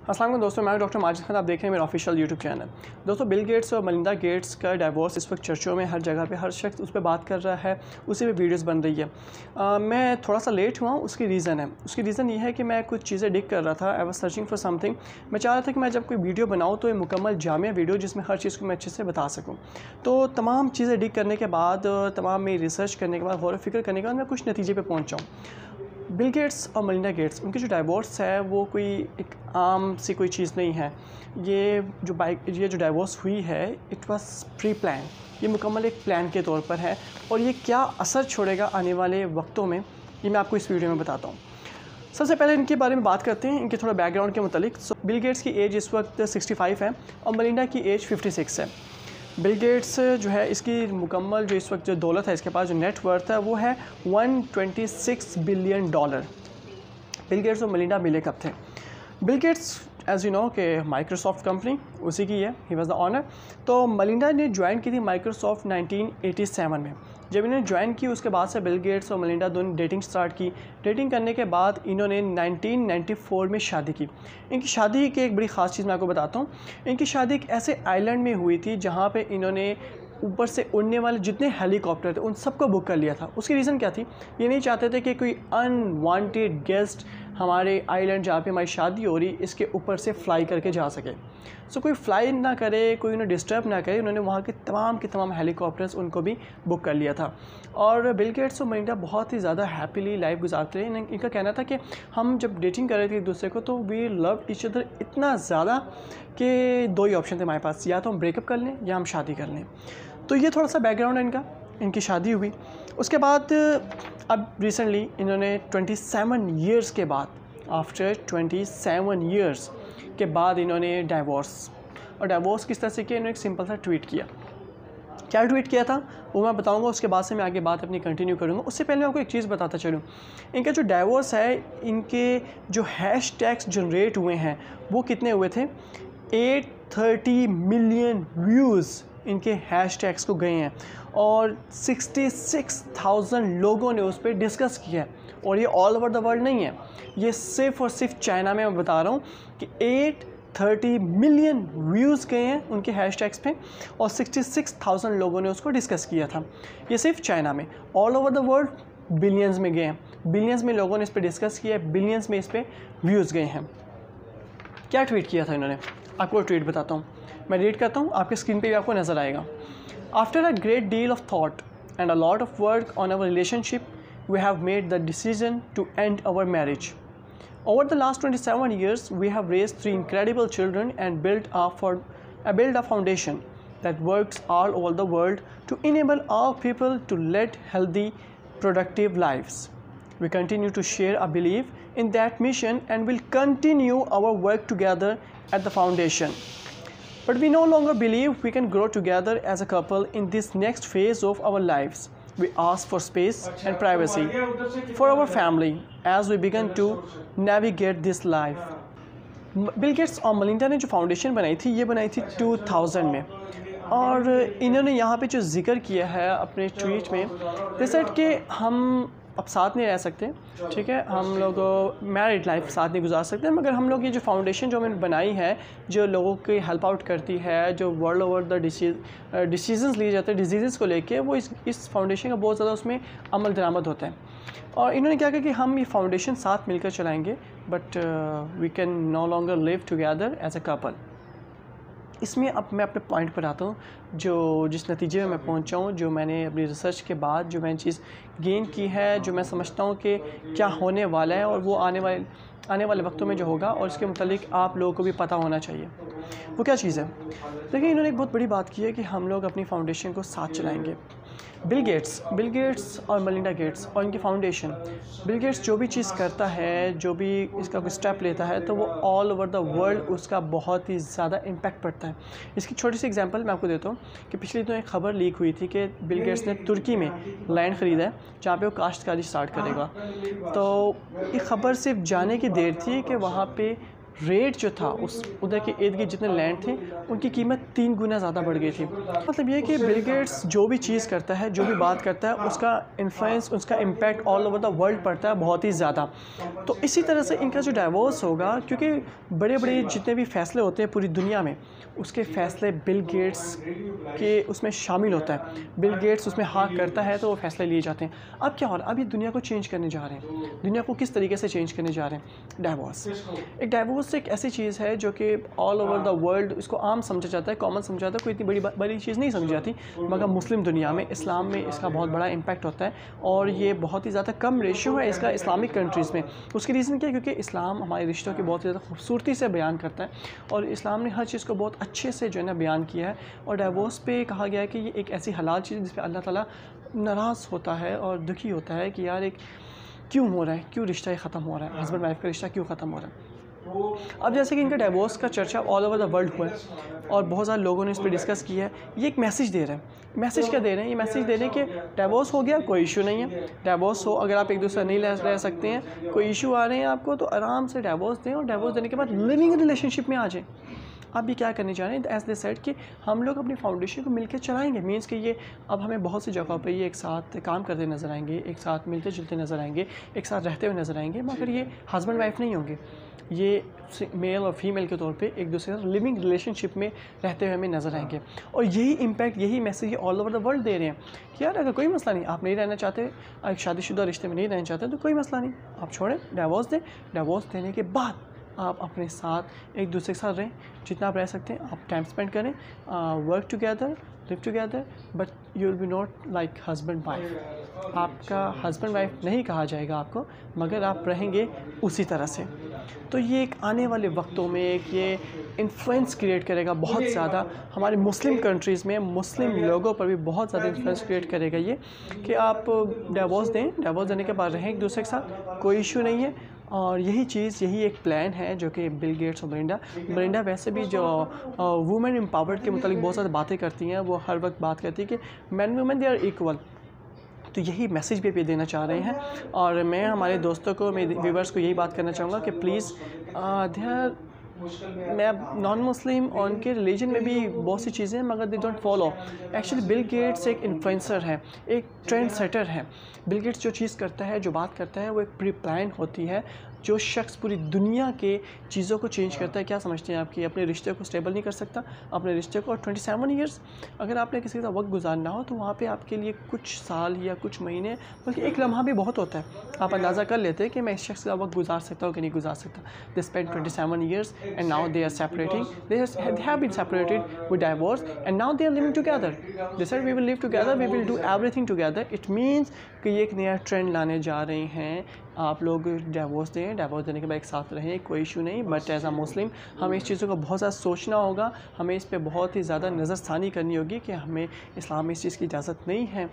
अस्सलाम वालेकुम दोस्तों, मैं डॉक्टर माजिद खान। आप देख रहे हैं मेरा ऑफिशियल यूट्यूब चैनल। दोस्तों, बिल गेट्स और मेलिंडा गेट्स का डाइवोर्स इस वक्त चर्चों में हर जगह पे हर शख्स उस पर बात कर रहा है, उसी पे वीडियोस बन रही है। मैं थोड़ा सा लेट हुआ, उसकी रीज़न ये है कि मैं कुछ चीज़ें डिग कर रहा था। I was searching for something. मैं चाह रहा था कि मैं जब कोई वीडियो बनाऊँ तो ये मुकम्मल जामिया वीडियो जिसमें हर चीज़ को मैं अच्छे से बता सकूँ। तो तमाम चीज़ें डिग करने के बाद, तमाम मेरी रिसर्च करने के बाद, गौर फ़िक्र करने के बाद मैं कुछ नतीजे पर पहुँचा हूँ। बिल गेट्स और मेलिंडा गेट्स, उनकी जो डाइवोर्स है वो कोई एक आम सी कोई चीज़ नहीं है। ये जो डाइवोर्स हुई है, इट वाज प्री प्लान। ये मुकम्मल एक प्लान के तौर पर है और ये क्या असर छोड़ेगा आने वाले वक्तों में, ये मैं आपको इस वीडियो में बताता हूँ। सबसे पहले इनके बारे में बात करते हैं, इनके थोड़ा बैकग्राउंड के मुतालिक। बिल गेट्स की एज इस वक्त 65 है और मेलिंडा की एज 56 है। बिल गेट्स जो है, इसकी मुकम्मल जो इस वक्त जो दौलत है, इसके पास जो नेट वर्थ है वो है $126 बिलियन। बिल गेट्स और मेलिंडा मिले कब थे? Bill Gates as you know कि माइक्रोसॉफ्ट कंपनी उसी की है, ही वाज द ऑनर। तो मेलिंडा ने ज्वाइन की थी माइक्रोसॉफ्ट 1987 में। जब इन्होंने ज्वाइन की उसके बाद से बिल गेट्स और मेलिंडा दोनों डेटिंग स्टार्ट की। डेटिंग करने के बाद इन्होंने 1994 में शादी की। इनकी शादी की एक बड़ी ख़ास चीज़ मैं आपको बताता हूँ। इनकी शादी एक ऐसे आइलैंड में हुई थी जहाँ पे इन्होंने ऊपर से उड़ने वाले जितने हेलीकॉप्टर थे उन सबको बुक कर लिया था। उसकी रीज़न क्या थी? ये नहीं चाहते थे कि कोई अनवांटेड गेस्ट हमारे आइलैंड जहाँ पे हमारी शादी हो रही इसके ऊपर से फ़्लाई करके जा सके। सो कोई फ़्लाई ना करे, कोई उन्हें डिस्टर्ब ना करे। उन्होंने वहाँ के तमाम हेलीकॉप्टर्स उनको भी बुक कर लिया था। और बिल गेट्स और मेलिंडा बहुत ही ज़्यादा हैप्पीली लाइफ गुजारते रहे। इनका कहना था कि हम जब डेटिंग कर रहे थे एक दूसरे को तो वी लव ईच अदर इतना ज़्यादा कि दो ही ऑप्शन थे हमारे पास, या तो हम ब्रेकअप कर लें या हम शादी कर लें। तो ये थोड़ा सा बैकग्राउंड है इनका। इनकी शादी हुई उसके बाद अब रिसेंटली इन्होंने 27 ईयर्स के बाद, आफ्टर 27 ईयर्स के बाद इन्होंने डाइवोर्स किस तरह से किया? इन्होंने एक सिंपल सा ट्वीट किया। क्या ट्वीट किया था वो मैं बताऊंगा, उसके बाद से मैं आगे बात अपनी कंटिन्यू करूंगा। उससे पहले मैं आपको एक चीज़ बताता चलूँ। इनका जो डाइवोर्स है, इनके जो हैशटैग्स जनरेट हुए हैं वो कितने हुए थे? 830 मिलियन व्यूज़ इनके हैशटैग्स को गए हैं और 66,000 लोगों ने उस पर डिस्कस किया है। और ये ऑल ओवर द वर्ल्ड नहीं है, ये सिर्फ़ और सिर्फ चाइना में मैं बता रहा हूँ कि 830 मिलियन व्यूज़ गए हैं उनके हैशटैग्स पे और 66,000 लोगों ने उसको डिस्कस किया था। ये सिर्फ चाइना में। All over the world billions में गए हैं, बिलियंस में लोगों ने इस पर डिस्कस किया है, बिलियंस में इस पर व्यूज़ गए हैं। क्या ट्वीट किया था इन्होंने? आपको ट्वीट बताता हूँ, मैं रीड करता हूँ, आपके स्क्रीन पे भी आपको नज़र आएगा। After a great deal of thought and a lot of work on our relationship we have made the decision to end our marriage. Over the last 27 years we have raised 3 incredible children and built a foundation that works all over the world to enable all people to lead healthy, productive lives. We continue to share a belief in that mission and will continue our work together at the foundation. But we no longer believe we can grow together as a couple in this next phase of our lives. We ask for space and privacy for our family as we begin to navigate this life. Bill Gates और Melinda ने जो foundation बनाई थी, ये बनाई थी 2000 में। और इन्होंने यहाँ पे जो जिक्र किया है अपने ट्वीट में, दे सेड कि हम अब साथ नहीं रह सकते, ठीक है, हम लोग मैरिड लाइफ साथ नहीं गुजार सकते, मगर हम लोग ये जो फाउंडेशन जो हमने बनाई है, जो लोगों की हेल्प आउट करती है, जो वर्ल्ड ओवर द डिसीजंस लिए जाते हैं डिजीज़ को लेके, वो इस फाउंडेशन का बहुत ज़्यादा उसमें अमल दरामद होता है। और इन्होंने क्या कहा कि हम ये फाउंडेशन साथ मिलकर चलाएँगे, but we can no longer live together as a couple. इसमें अब मैं अपने पॉइंट पर आता हूँ, जिस नतीजे में मैं पहुँचा हूँ, जो मैंने अपनी रिसर्च के बाद जो मैंने चीज़ गेन की है, जो मैं समझता हूँ कि क्या होने वाला है और वो आने वाले वक्तों में जो होगा, और इसके मुतालिक आप लोगों को भी पता होना चाहिए। वो क्या चीज़ है? देखिए, इन्होंने एक बहुत बड़ी बात की है कि हम लोग अपनी फाउंडेशन को साथ चलाएँगे। बिल गेट्स और मेलिंडा गेट्स और इनकी फाउंडेशन, बिल गेट्स जो भी चीज़ करता है, जो भी इसका कोई स्टेप लेता है, तो वो ऑल ओवर द वर्ल्ड उसका बहुत ही ज़्यादा इम्पैक्ट पड़ता है। इसकी छोटी सी एग्जांपल मैं आपको देता हूँ कि पिछले दिनों एक ख़बर लीक हुई थी कि बिल गेट्स ने तुर्की में लैंड ख़रीदा है जहाँ पे वो काश्तकारी स्टार्ट करेगा। तो ये ख़बर सिर्फ जाने की देर थी कि वहाँ पे रेट जो था उस उधर के इर्द गिर्द जितने लैंड थे उनकी कीमत 3 गुना ज़्यादा बढ़ गई थी। मतलब ये कि बिल गेट्स जो भी चीज़ करता है, जो भी बात करता है, उसका इन्फ्लुएंस, उसका impact all over the world पड़ता है बहुत ही ज़्यादा। तो इसी तरह से इनका जो डाइवोर्स होगा, क्योंकि बड़े बड़े जितने भी फ़ैसले होते हैं पूरी दुनिया में, उसके फ़ैसले बिल गेट्स के उसमें शामिल होता है। बिल गेट्स उसमें हाँ करता है तो वो फ़ैसले लिए जाते हैं। अब क्या हो रहा है, अब ये दुनिया को चेंज करने जा रहे हैं। दुनिया को किस तरीके से चेंज करने जा रहे हैं? डाइवोर्स। एक डाइवोर्स एक ऐसी चीज़ है जो कि ऑल ओवर द वर्ल्ड इसको आम समझा जाता है, कॉमन समझा जाता है, कोई इतनी बड़ी चीज़ नहीं समझी जाती, मगर मुस्लिम दुनिया में, इस्लाम में इसका बहुत बड़ा इम्पैक्ट होता है और ये बहुत ही ज़्यादा कम रेशियो है इसका इस्लामिक कंट्रीज़ में। उसकी रीज़न क्या है? क्योंकि इस्लाम हमारे रिश्तों की बहुत ज़्यादा खूबसूरती से बयान करता है और इस्लाम ने हर चीज़ को बहुत अच्छे से जो है ना बयान किया है। और डाइवोर्स पे कहा गया है कि ये एक ऐसी हलाल चीज़ है जिस पर अल्लाह ताला नाराज़ होता है और दुखी होता है कि यार एक क्यों हो रहा है, क्यों रिश्ता ये ख़त्म हो रहा है, हस्बैंड वाइफ का रिश्ता क्यों ख़त्म हो रहा है। अब जैसे कि इनका डाइवोर्स का चर्चा ऑल ओवर द वर्ल्ड हुआ है और बहुत सारे लोगों ने इस पर डिस्कस किया है। ये एक मैसेज दे रहे हैं। मैसेज क्या दे रहे हैं? ये मैसेज दे रहे हैं कि डाइवोर्स हो गया, कोई इशू नहीं है। डाइवोर्स हो, अगर आप एक दूसरे नहीं रह सकते हैं, कोई इशू आ रहे हैं आपको, तो आराम से डाइवोर्स दें और डाइवोर्स देने के बाद लिविंग रिलेशनशिप में आ जाएँ। अब ये क्या करने जा रहे हैं? एज दे सेड कि हम लोग अपनी फाउंडेशन को मिलकर चलाएंगे। मीन्स कि ये अब हमें बहुत सी जगहों पे ये एक साथ काम करते नज़र आएंगे, एक साथ मिलते जुलते नज़र आएंगे, एक साथ रहते हुए नज़र आएंगे, मगर ये हस्बैंड वाइफ नहीं होंगे। ये मेल और फीमेल के तौर पे एक दूसरे से लिविंग रिलेशनशिप में रहते हुए हमें नज़र आएंगे। और यही इम्पैक्ट, यही मैसेज ये ऑल ओवर द वर्ल्ड दे रहे हैं कि यार अगर कोई मसला नहीं, आप नहीं रहना चाहते, एक शादीशुदा रिश्ते में नहीं रहना चाहते, तो कोई मसला नहीं, आप छोड़ें, डाइवोर्स दें। डाइवोर्स देने के बाद आप अपने साथ एक दूसरे के साथ रहें, जितना आप रह सकते हैं आप टाइम स्पेंड करें, work together, live together, but you will be not like husband wife. आपका हस्बैंड वाइफ नहीं कहा जाएगा आपको, मगर आप रहेंगे उसी तरह से। तो ये एक आने वाले वक्तों में एक ये इन्फ्लुएंस क्रिएट करेगा बहुत ज़्यादा हमारे मुस्लिम कंट्रीज़ में, मुस्लिम लोगों पर भी बहुत ज़्यादा इन्फ्लुएंस क्रिएट करेगा ये कि आप डाइवोर्स दें, डाइवोर्स देने के बाद रहें एक दूसरे के साथ, कोई इशू नहीं है। और यही चीज़, यही एक प्लान है जो कि बिल गेट्स और मेलिंडा वैसे भी जो वुमेन एम्पावर्ड के मुतालिक बहुत ज़्यादा बातें करती हैं, वो हर वक्त बात करती है कि man women they are equal. तो यही मैसेज भी देना चाह रहे हैं और मैं हमारे दोस्तों को, मेरे व्यूवर्स को यही बात करना चाहूँगा कि प्लीज़ मैं नॉन मुस्लिम और उनके रिलीजन में भी बहुत सी चीज़ें हैं, मगर they don't follow. Actually Bill Gates एक इन्फ्लुएंसर है, एक ट्रेंड सेटर है। बिल गेट्स जो चीज़ करता है, जो बात करता है, वो एक प्री प्लान होती है। जो शख्स पूरी दुनिया के चीज़ों को चेंज करता है, क्या समझते हैं आपकी अपने रिश्ते को स्टेबल नहीं कर सकता? अपने रिश्ते को 27 ईयर्स अगर आपने किसी के साथ वक्त गुजारना हो तो वहाँ पे आपके लिए कुछ साल या कुछ महीने, बल्कि एक लम्हा भी बहुत होता है। आप अंदाज़ा कर लेते हैं कि मैं इस शख्स के साथ वक्त गुजार सकता हूँ कि नहीं गुजार सकता। They spend 27 years and now they are separating, they have been separated with divorce and now they are living together. They said we will live together, we will do everything together. It means कि ये एक नया trend लाने जा रहे हैं। आप लोग डाइवोर्स दें, डाइवोर्स देने के बाद एक साथ रहें, कोई इशू नहीं, बट एज अ मुस्लिम हमें इस चीज़ों को बहुत ज़्यादा सोचना होगा, हमें इस पे बहुत ही ज़्यादा नज़रसानी करनी होगी कि हमें इस्लाम में इस चीज़ की इजाज़त नहीं है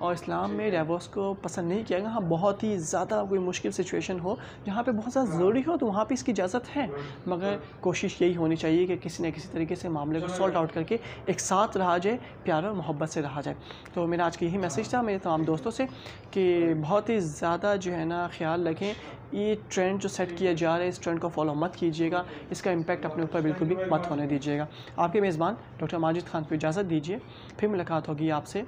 और इस्लाम में डाइवोर्स को पसंद नहीं किया गया। हाँ, बहुत ही ज़्यादा कोई मुश्किल सिचुएशन हो जहाँ पे बहुत ज़्यादा ज़रूरी हो तो वहाँ पे इसकी इजाज़त है, मगर कोशिश यही होनी चाहिए कि किसी न किसी तरीके से मामले को सॉल्ट आउट करके एक साथ रहा जाए, प्यार और मोहब्बत से रहा जाए। तो मेरा आज का यही मैसेज था मेरे तमाम दोस्तों से कि बहुत ही ज़्यादा जो है ना ख्याल रखें, ये ट्रेंड जो सेट किया जा रहा है इस ट्रेंड को फॉलो मत कीजिएगा, इसका इम्पैक्ट अपने ऊपर बिल्कुल भी मत होने दीजिएगा। आपके मेज़बान डॉक्टर माजिद खान को इजाज़त दीजिए, फिर मुलाकात होगी आपसे।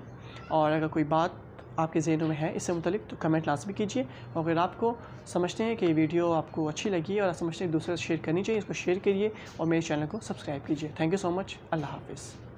और अगर कोई बात आपके ज़हनों में है इससे मुतालिक तो कमेंट लाजमी कीजिए। और अगर आपको समझते हैं कि ये वीडियो आपको अच्छी लगी और समझते हैं दूसरे से शेयर करनी चाहिए, इसको शेयर करिए और मेरे चैनल को सब्सक्राइब कीजिए। Thank you so much. अल्लाह हाफ़िज़।